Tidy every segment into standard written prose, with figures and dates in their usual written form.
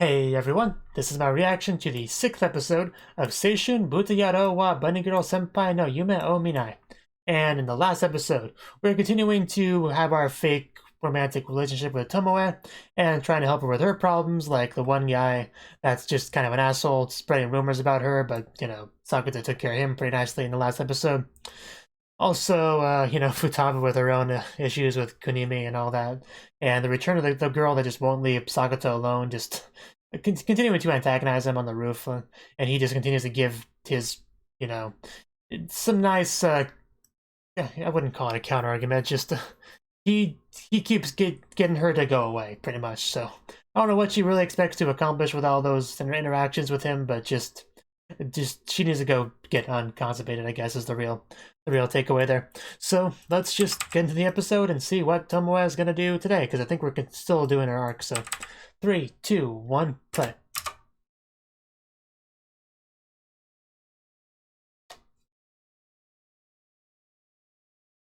Hey everyone, this is my reaction to the 6th episode of Seishun Buta Yarou wa Bunny Girl Senpai no Yume o Minai. And in the last episode, we're continuing to have our fake romantic relationship with Tomoe and trying to help her with her problems, like the one guy that's just kind of an asshole spreading rumors about her, but Sakata took care of him pretty nicely in the last episode. Also, Futaba with her own issues with Kunimi and all that, and the return of the girl that just won't leave Sakato alone, just continuing to antagonize him on the roof, and he just continues to give his, you know, some nice, I wouldn't call it a counter argument, just he keeps getting her to go away, pretty much. So I don't know what she really expects to accomplish with all those interactions with him, but just she needs to go get unconstipated, I guess, is the real takeaway there. So let's just get into the episode and see what Tomoe is gonna do today, because I think we're still doing our arc. So 3, 2, 1, play.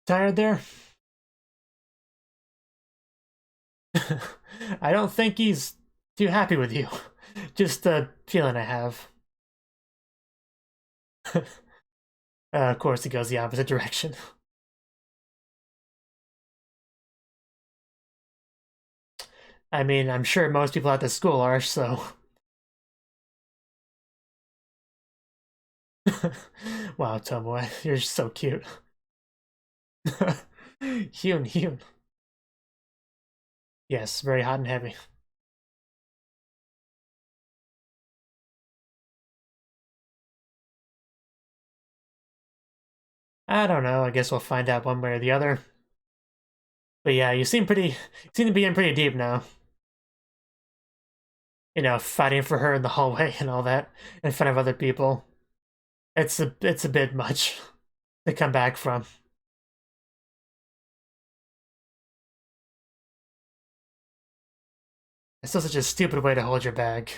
Tired there? I don't think he's too happy with you. Just a feeling I have. Of course, he goes the opposite direction. I mean, I'm sure most people at the school are, so. Wow, Tomoe, you're so cute. Hyun. Yes, very hot and heavy. I don't know, I guess we'll find out one way or the other. But yeah, you seem to be in pretty deep now. Fighting for her in the hallway and all that in front of other people. It's a bit much to come back from. It's still such a stupid way to hold your bag.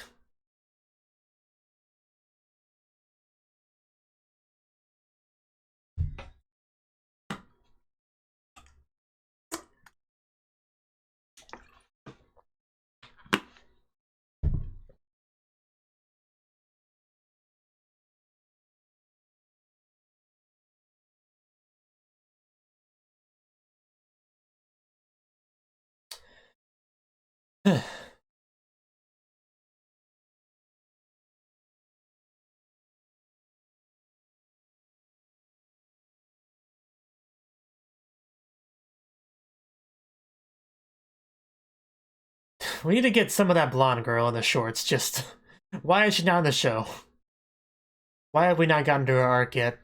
We need to get some of that blonde girl in the shorts. Just why is she not in the show? Why have we not gotten to her arc yet?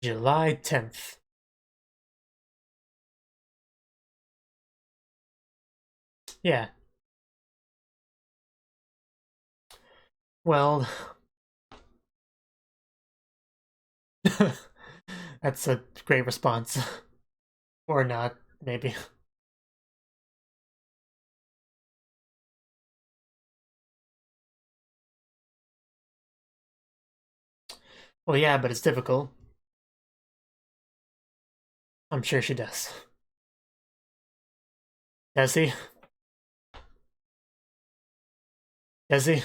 July 10th. Yeah. Well, that's a great response. Or not, maybe. Well, yeah, but it's difficult. I'm sure she does. Does he? Does he?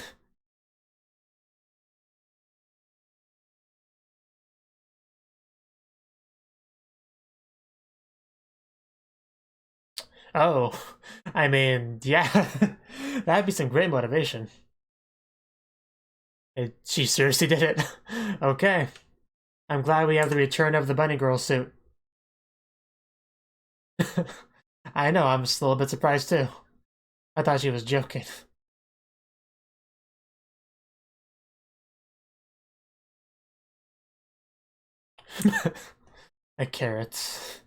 Oh, I mean, yeah, that'd be some great motivation. She seriously did it. Okay, I'm glad we have the return of the bunny girl suit. I know, I'm just a little bit surprised too. I thought she was joking. A carrot.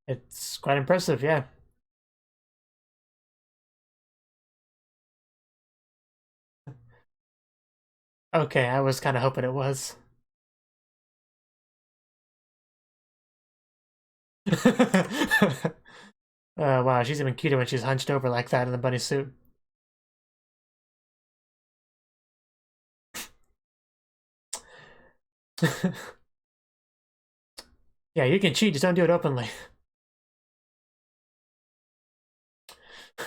It's quite impressive, yeah. Okay, I was kind of hoping it was. Wow, she's even cuter when she's hunched over like that in the bunny suit. Yeah, you can cheat, just don't do it openly.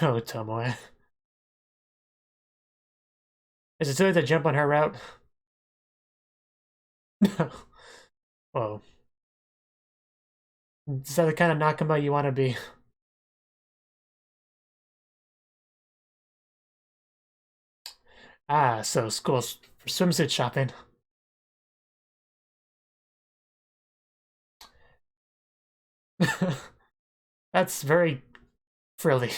Oh, Tomoe. Is it silly to jump on her route? Whoa. Is that the kind of Nakama you want to be? Ah, so schools for swimsuit shopping. That's very frilly.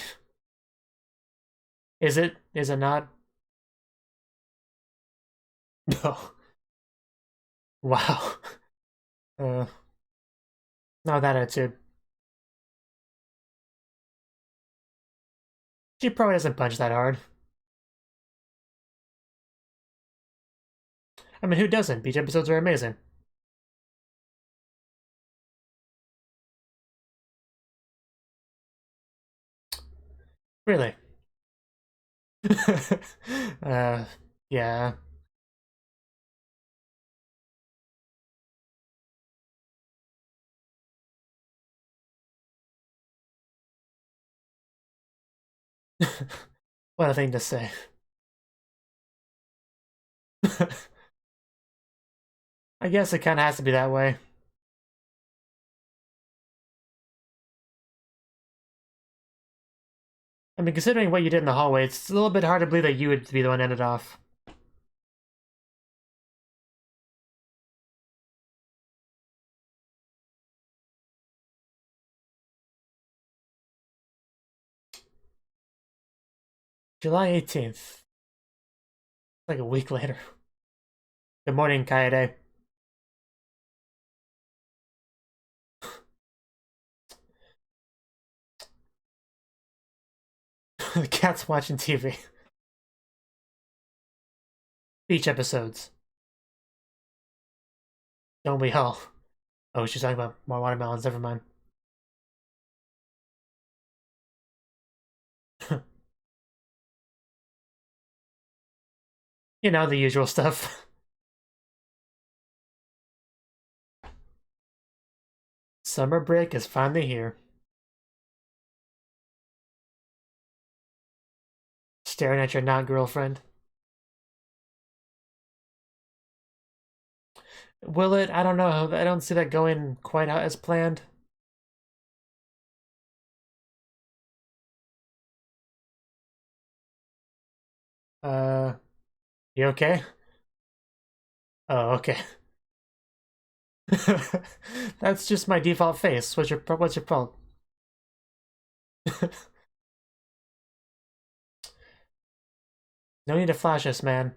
Is it? Is it not? No. Wow. No, that attitude. She probably doesn't punch that hard. I mean, who doesn't? Beach episodes are amazing. Really. uh, yeah. What a thing to say. I guess it kind of has to be that way. I mean, considering what you did in the hallway, it's a little bit hard to believe that you would be the one ended off. July 18th. Like a week later. Good morning, Kaede. The cat's watching TV. Beach episodes. Don't we all? Oh, she's talking about more watermelons, never mind. You know, the usual stuff. Summer break is finally here. Staring at your not girlfriend. Will it? I don't know. I don't see that going quite out as planned. Uh, you okay? Oh, okay. That's just my default face. What's your fault? No need to flash us, man.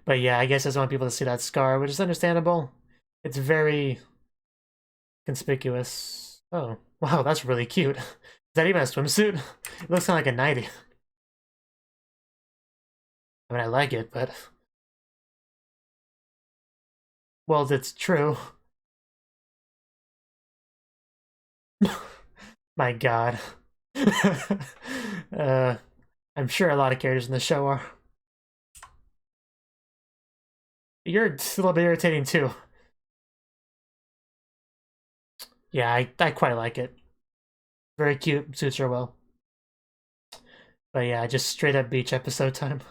But yeah, I guess I just want people to see that scar, which is understandable. It's very conspicuous. Oh, wow, that's really cute. Is that even a swimsuit? It looks kind of like a nightie. I mean, I like it, but... Well, it's true. My god. uh, I'm sure a lot of characters in the show are. You're a little bit irritating too. Yeah, I quite like it. Very cute, suits her well. But yeah, just straight up beach episode time.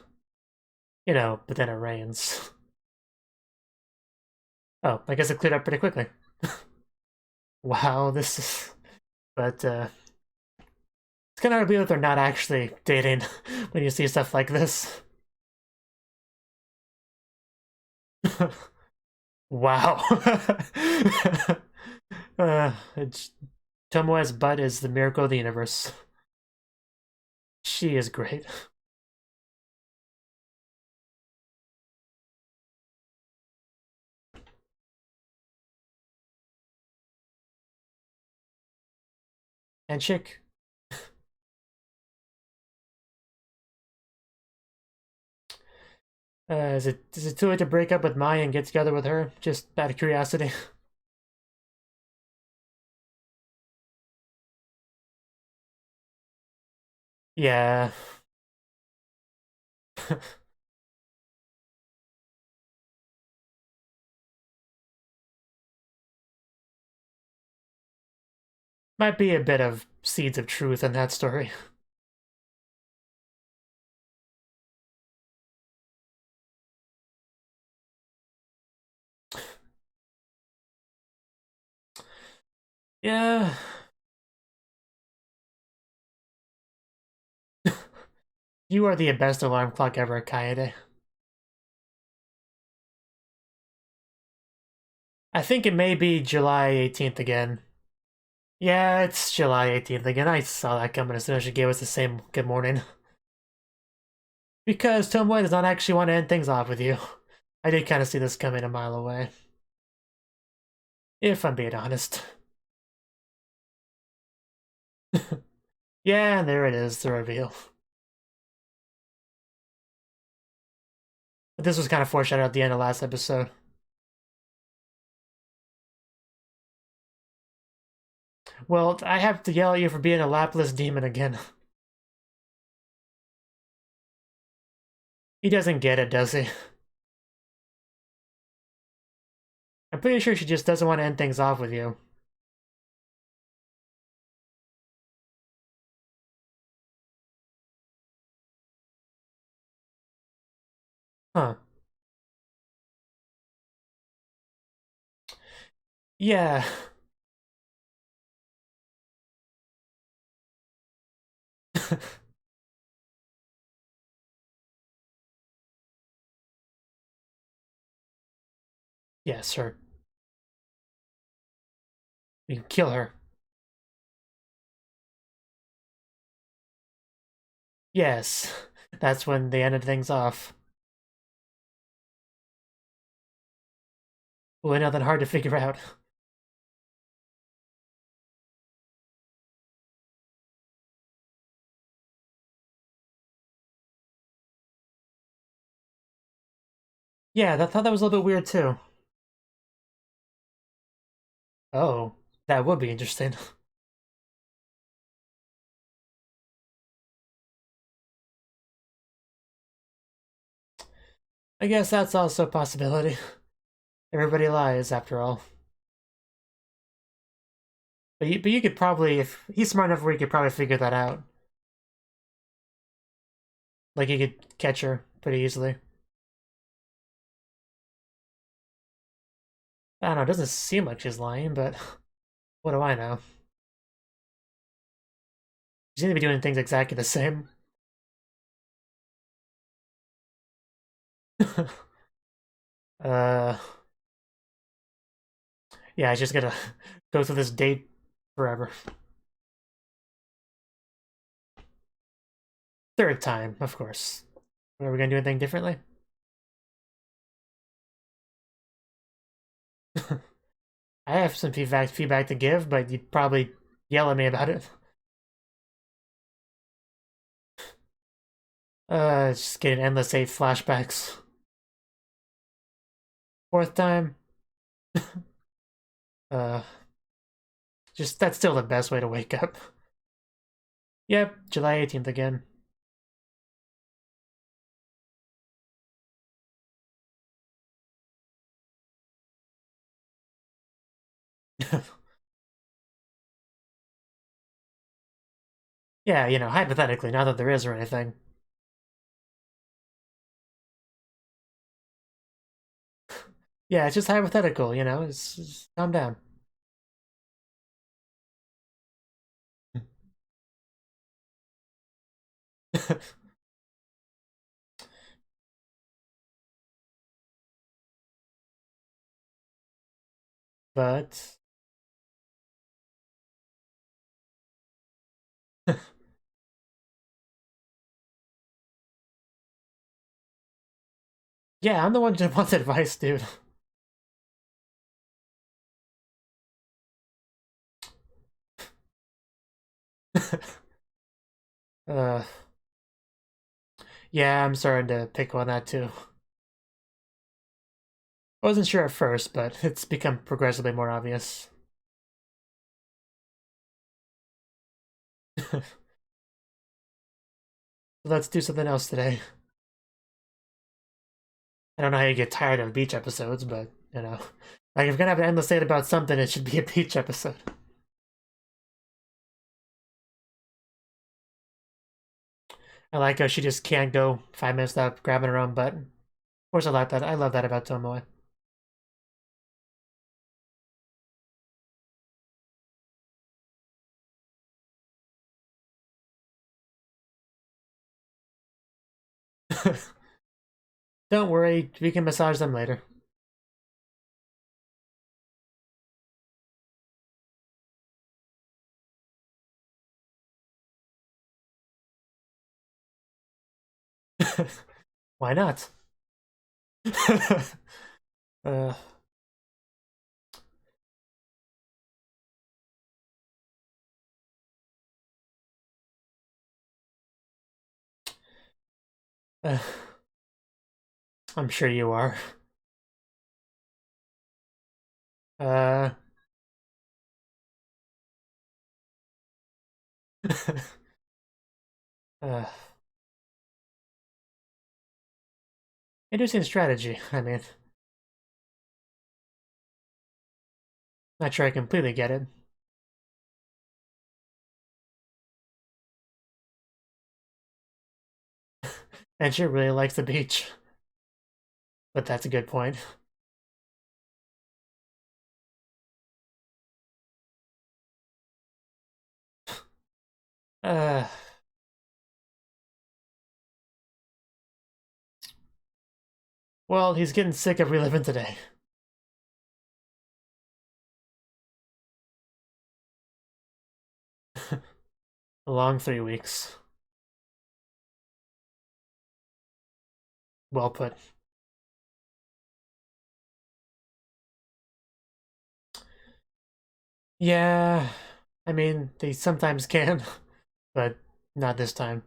You know, but then it rains. Oh, I guess it cleared up pretty quickly. Wow, this is... But, it's kind of hard to believe that they're not actually dating when you see stuff like this. Wow. It's... Tomoe's butt is the miracle of the universe. She is great. And chick. Is it too late to break up with Maya and get together with her? Just out of curiosity. Yeah. Might be a bit of seeds of truth in that story. Yeah. You are the best alarm clock ever, Kaede. I think it may be July 18th again. Yeah, it's July 18th again. I saw that coming as soon as she gave us the same good morning. Because Tomoe does not actually want to end things off with you. I did kind of see this coming a mile away. If I'm being honest. Yeah, and there it is, the reveal. But this was kind of foreshadowed at the end of last episode. Well, I have to yell at you for being a lapless demon again. He doesn't get it, does he? I'm pretty sure she just doesn't want to end things off with you. Huh. Yeah. Yeah, sir. We can kill her. Yes. That's when they ended things off. Well, nothing hard to figure out. Yeah, I thought that was a little bit weird too. Oh, that would be interesting. I guess that's also a possibility. Everybody lies, after all. But you could probably, if he's smart enough where he could probably figure that out. Like, he could catch her pretty easily. I don't know, it doesn't seem like she's lying, but what do I know? She seems to be doing things exactly the same. uh, yeah, she's gonna go through this date forever. Third time, of course. Are we gonna do anything differently? I have some feedback to give, but you'd probably yell at me about it. Just getting endless 8 flashbacks. Fourth time. Uh, just that's still the best way to wake up. Yep, July 18th again. Yeah, hypothetically, not that there is or anything. Yeah, it's just hypothetical, it's calm down. But yeah, I'm the one that wants advice, dude. uh, yeah, I'm starting to pick on that too. I wasn't sure at first, but it's become progressively more obvious. Let's do something else today. I don't know how you get tired of beach episodes, but, you know. Like, if you're gonna have an endless date about something, it should be a beach episode. I like how she just can't go 5 minutes without grabbing her own butt. Of course, I like that. I love that about Tomoe. Don't worry, we can massage them later. Why not? uh, uh, I'm sure you are. Uh, uh, interesting strategy. I mean, not sure I completely get it. And she really likes the beach. But that's a good point. Uh, well, he's getting sick of reliving today. A long 3 weeks. Well put. Yeah, I mean, they sometimes can, but not this time.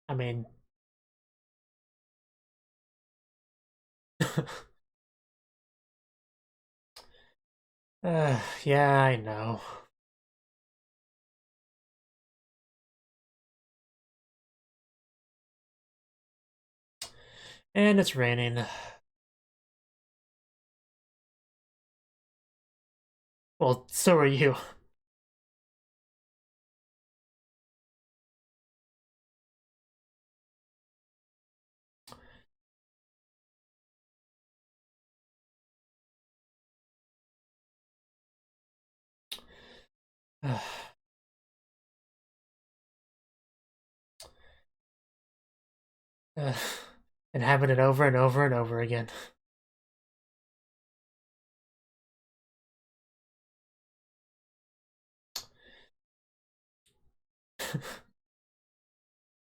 I mean, yeah, I know. And it's raining. Well, so are you. And having it over and over and over again.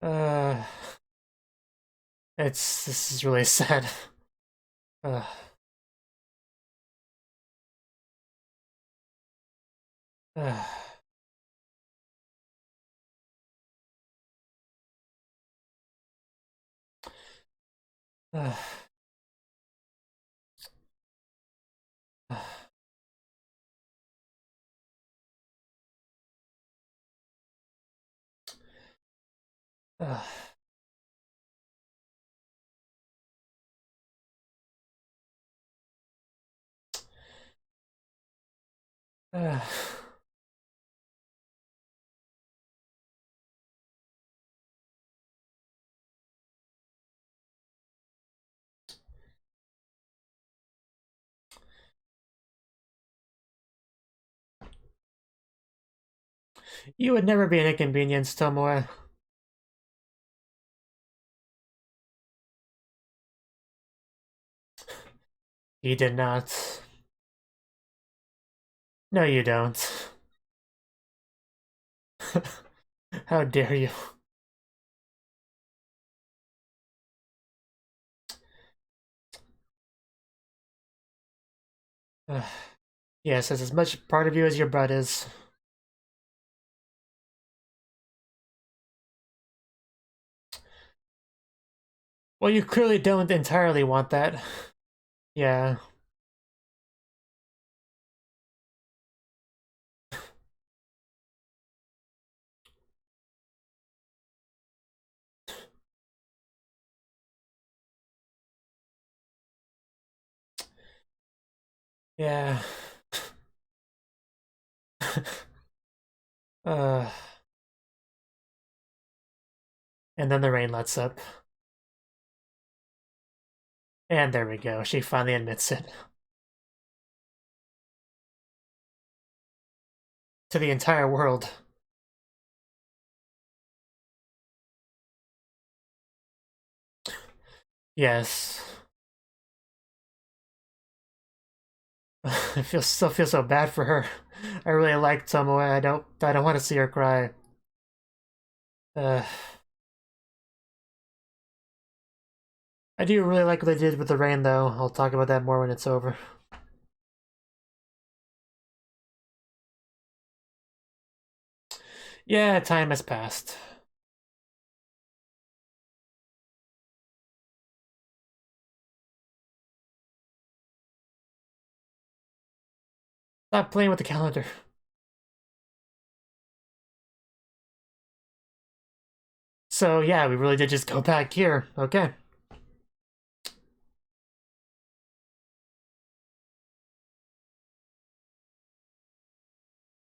uh, this is really sad. Uh, uh, uh, uh, uh, uh. You would never be an inconvenience, Tomoe. You did not. No, you don't. How dare you? Yes, it's as much part of you as your butt is. Well, you clearly don't entirely want that. Yeah. Yeah. uh, and then the rain lets up. And there we go. She finally admits it. To the entire world. Yes. Still feel so bad for her. I really like Tomoe. I don't want to see her cry. Uh, I do really like what they did with the rain, though. I'll talk about that more when it's over. Yeah, time has passed. Stop playing with the calendar. So yeah, we really did just go back here. Okay.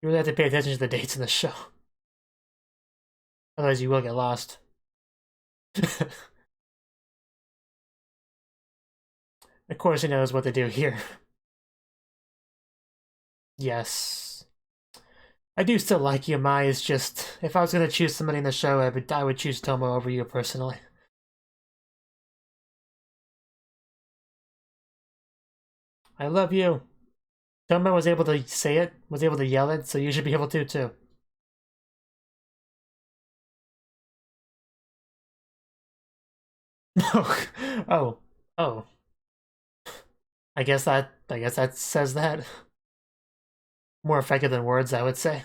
You really have to pay attention to the dates in the show. Otherwise you will get lost. Of course he knows what to do here. Yes. I do still like Yume. It's just, if I was gonna choose somebody in the show, I would choose Tomo over you personally. I love you. Tomo was able to say it, was able to yell it, so you should be able to too. Oh. Oh. I guess that says that. More effective than words, I would say.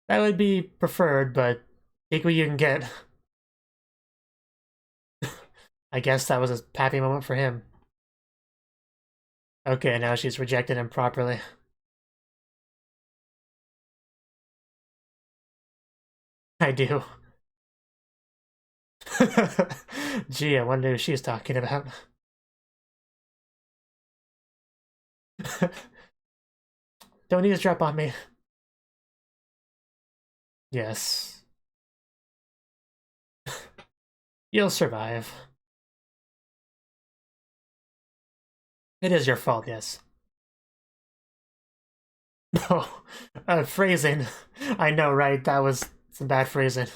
That would be preferred, but take what you can get. I guess that was a happy moment for him. Okay, now she's rejected him properly. I do. Gee, I wonder who she's talking about. Don't eavesdrop on me. Yes. You'll survive. It is your fault, yes. No. Phrasing. I know, right? That was some bad phrasing.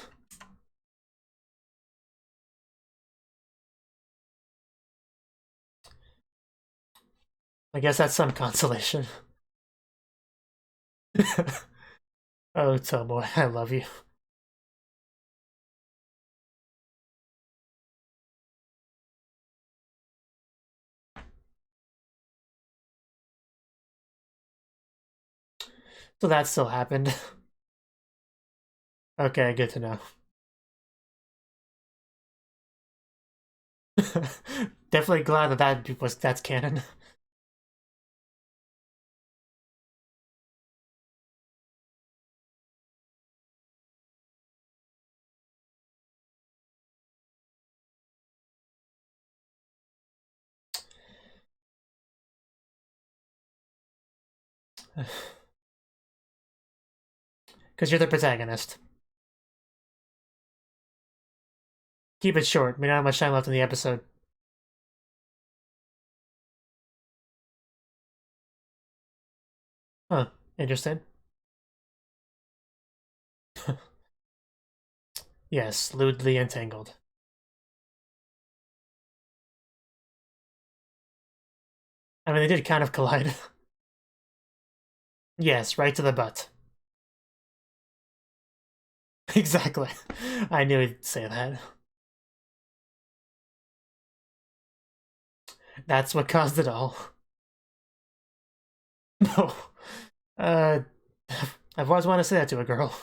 I guess that's some consolation. Oh, Tomo, I love you. So that still happened. Okay, good to know. Definitely glad that's canon. Because you're the protagonist. Keep it short. We don't have much time left in the episode. Huh. Interesting. Yes, lewdly entangled. I mean, they did kind of collide. Yes, right to the butt. Exactly. I knew he'd say that. That's what caused it all. No. Uh, I've always wanted to say that to a girl.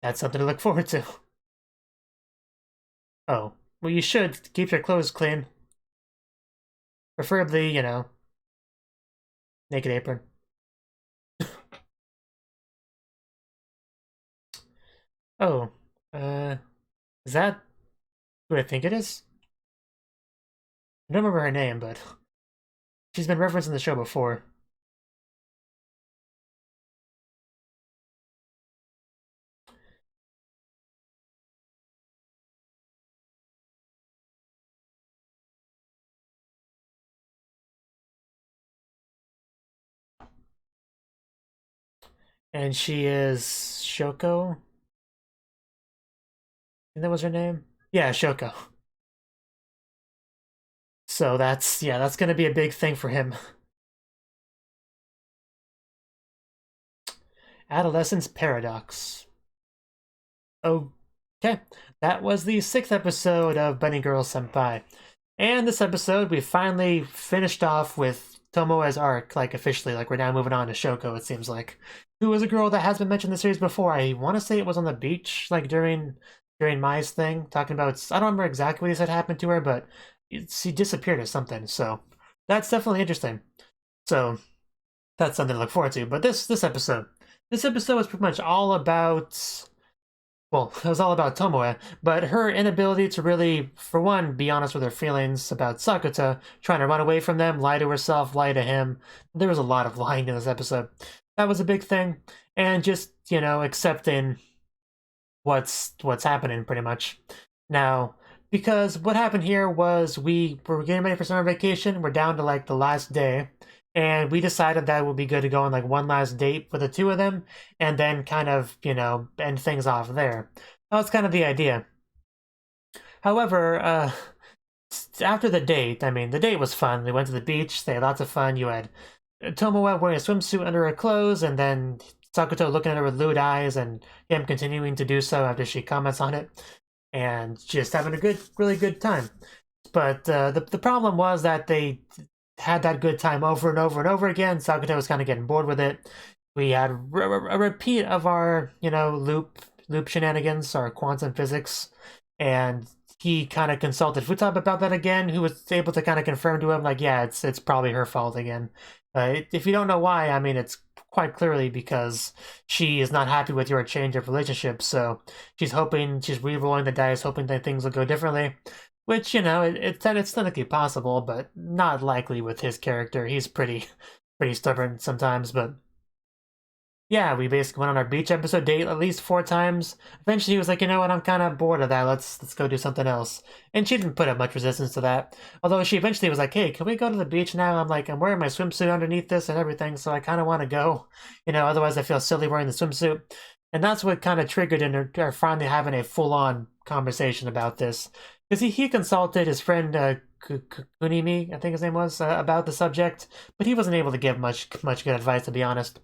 That's something to look forward to. Oh, well, you should keep your clothes clean. Preferably, you know, naked apron. Oh, is that who I think it is? I don't remember her name, but she's been referenced in the show before. And she is Shoko? I think that was her name? Yeah, Shoko. So that's, yeah, that's gonna be a big thing for him. Adolescence Paradox. Okay, that was the 6th episode of Bunny Girl Senpai. And this episode, we finally finished off with Tomoe's arc, like officially, like we're now moving on to Shoko, it seems like. Who was a girl that has been mentioned in the series before. I want to say it was on the beach, like during Mai's thing, talking about, I don't remember exactly what he said happened to her, but she disappeared or something, so that's definitely interesting. So that's something to look forward to. But this episode was pretty much all about, well, it was all about Tomoe, but her inability to really, for one, be honest with her feelings about Sakuta, trying to run away from them, lie to herself, lie to him. There was a lot of lying in this episode. That was a big thing. And just, you know, accepting what's happening, pretty much. Now, because what happened here was we were getting ready for summer vacation, we're down to, like, the last day, and we decided that it would be good to go on, like, one last date with the two of them, and then kind of, you know, end things off there. That was kind of the idea. However, after the date, I mean, the date was fun. We went to the beach, they had lots of fun. You had Tomoe wearing a swimsuit under her clothes, and then Sakuto looking at her with lewd eyes, and him continuing to do so after she comments on it, and just having a really good time. But the problem was that they had that good time over and over and over again. Sakuto was kind of getting bored with it. We had a repeat of our, you know, loop shenanigans, our quantum physics, and he kind of consulted Futaba about that again, who was able to kind of confirm to him, like, yeah, it's probably her fault again. If you don't know why, I mean, it's quite clearly because she is not happy with your change of relationship, so she's re-rolling the dice, hoping that things will go differently. Which, you know, it's technically possible, but not likely with his character. He's pretty stubborn sometimes, but yeah, we basically went on our beach episode date at least 4 times. Eventually he was like, you know what, I'm kind of bored of that, let's go do something else. And she didn't put up much resistance to that. Although she eventually was like, hey, can we go to the beach now? I'm like, I'm wearing my swimsuit underneath this and everything, so I kind of want to go. You know, otherwise I feel silly wearing the swimsuit. And that's what kind of triggered in her finally having a full-on conversation about this. Because he consulted his friend Kunimi, I think his name was, about the subject, but he wasn't able to give much good advice, to be honest.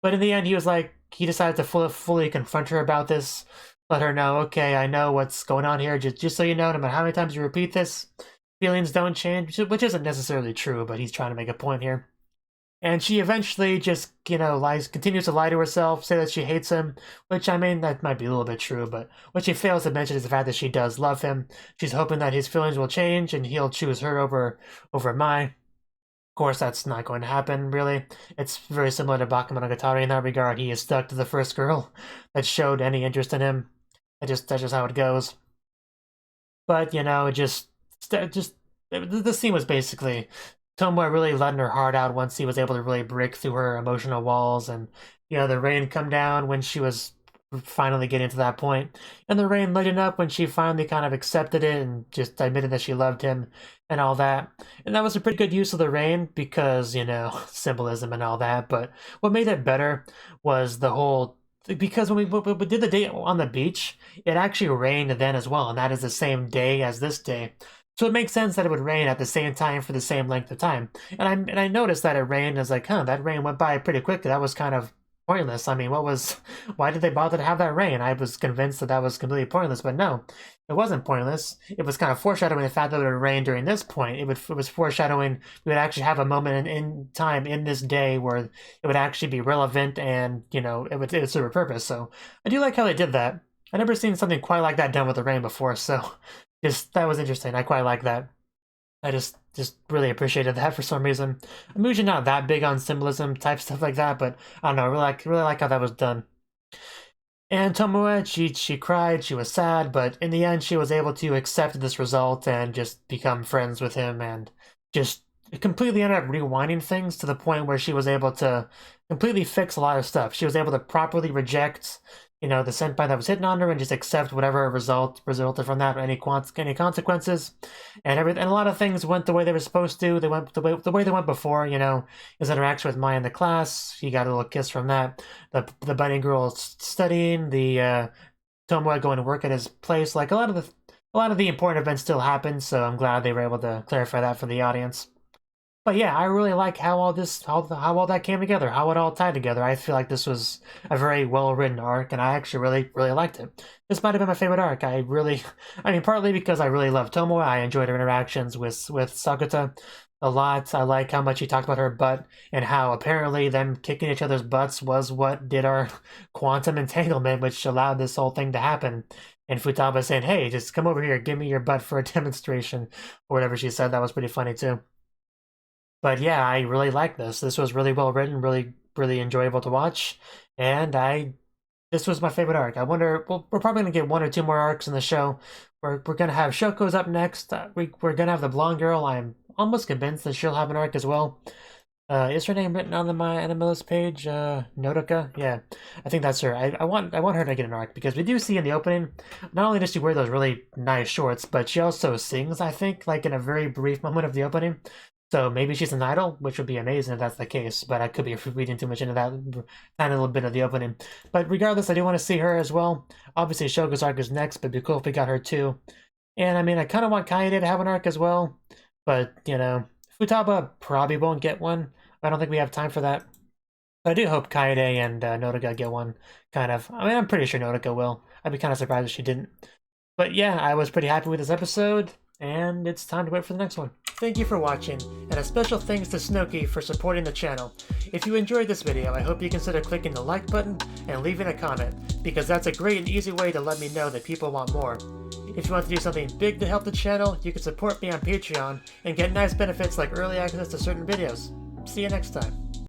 But in the end, he was like, he decided to fully confront her about this, let her know, okay, I know what's going on here, just so you know, no matter how many times you repeat this, feelings don't change, which isn't necessarily true, but he's trying to make a point here. And she eventually just, you know, continues to lie to herself, say that she hates him, which, I mean, that might be a little bit true, but what she fails to mention is the fact that she does love him. She's hoping that his feelings will change and he'll choose her over Mai. Of course, that's not going to happen, really. It's very similar to Bakemonogatari in that regard. He is stuck to the first girl that showed any interest in him. That's just how it goes. But, you know, the scene was basically Tomoe really letting her heart out once he was able to really break through her emotional walls, and, you know, the rain come down when she was finally getting to that point, and the rain lightened up when she finally kind of accepted it and just admitted that she loved him and all that. And that was a pretty good use of the rain because, you know, symbolism and all that. But what made it better was the whole, because when we did the date on the beach, it actually rained then as well, and that is the same day as this day. So it makes sense that it would rain at the same time for the same length of time. And I noticed that it rained. I was like, huh, that rain went by pretty quickly. That was kind of pointless. I mean, why did they bother to have that rain? I was convinced that that was completely pointless, but no, it wasn't pointless. It was kind of foreshadowing the fact that it would rain during this point. It was foreshadowing we would actually have a moment in time in this day where it would actually be relevant and, you know, it would serve a purpose. So I do like how they did that. I've never seen something quite like that done with the rain before, so that was interesting. I quite like that. I just really appreciated that for some reason. I'm usually not that big on symbolism type stuff like that, but I don't know, really like how that was done. And Tomoe, she cried, she was sad, but in the end she was able to accept this result and just become friends with him and just completely ended up rewinding things to the point where she was able to completely fix a lot of stuff. She was able to properly reject, you know, the senpai that was hitting on her and just accept whatever resulted from that, or any consequences, and everything. And a lot of things went the way they were supposed to. They went the way they went before. You know, his interaction with Maya in the class, he got a little kiss from that. The bunny girl studying, the Tomoe going to work at his place. Like a lot of the important events still happened. So I'm glad they were able to clarify that for the audience. But yeah, I really like how all that came together, how it all tied together. I feel like this was a very well-written arc, and I actually really liked it. This might have been my favorite arc. I mean, partly because I really love Tomoe. I enjoyed her interactions with Sakuta a lot. I like how much he talked about her butt, and how apparently them kicking each other's butts was what did our quantum entanglement, which allowed this whole thing to happen. And Futaba saying, hey, just come over here, give me your butt for a demonstration, or whatever she said. That was pretty funny, too. But yeah, I really like this. This was really well written, really enjoyable to watch, and this was my favorite arc. I wonder, we're probably gonna get 1 or 2 more arcs in the show. We're gonna have Shoko's up next. We're gonna have the blonde girl. I'm almost convinced that she'll have an arc as well. Is her name written on the MyAnimeLIst page? Nodoka? Yeah, I think that's her. I want her to get an arc, because we do see in the opening, not only does she wear those really nice shorts, but she also sings, I think, like in a very brief moment of the opening. So maybe she's an idol, which would be amazing if that's the case, but I could be reading too much into that tiny little bit of the opening. But regardless, I do want to see her as well. Obviously, Shogo's arc is next, but it'd be cool if we got her too. And I mean, I kind of want Kaede to have an arc as well, but, you know, Futaba probably won't get one. I don't think we have time for that. But I do hope Kaede and Nodoka get one, kind of. I mean, I'm pretty sure Nodoka will. I'd be kind of surprised if she didn't. But yeah, I was pretty happy with this episode, and it's time to wait for the next one. Thank you for watching, and a special thanks to Cnouki for supporting the channel. If you enjoyed this video, I hope you consider clicking the like button and leaving a comment, because that's a great and easy way to let me know that people want more. If you want to do something big to help the channel, you can support me on Patreon and get nice benefits like early access to certain videos. See you next time.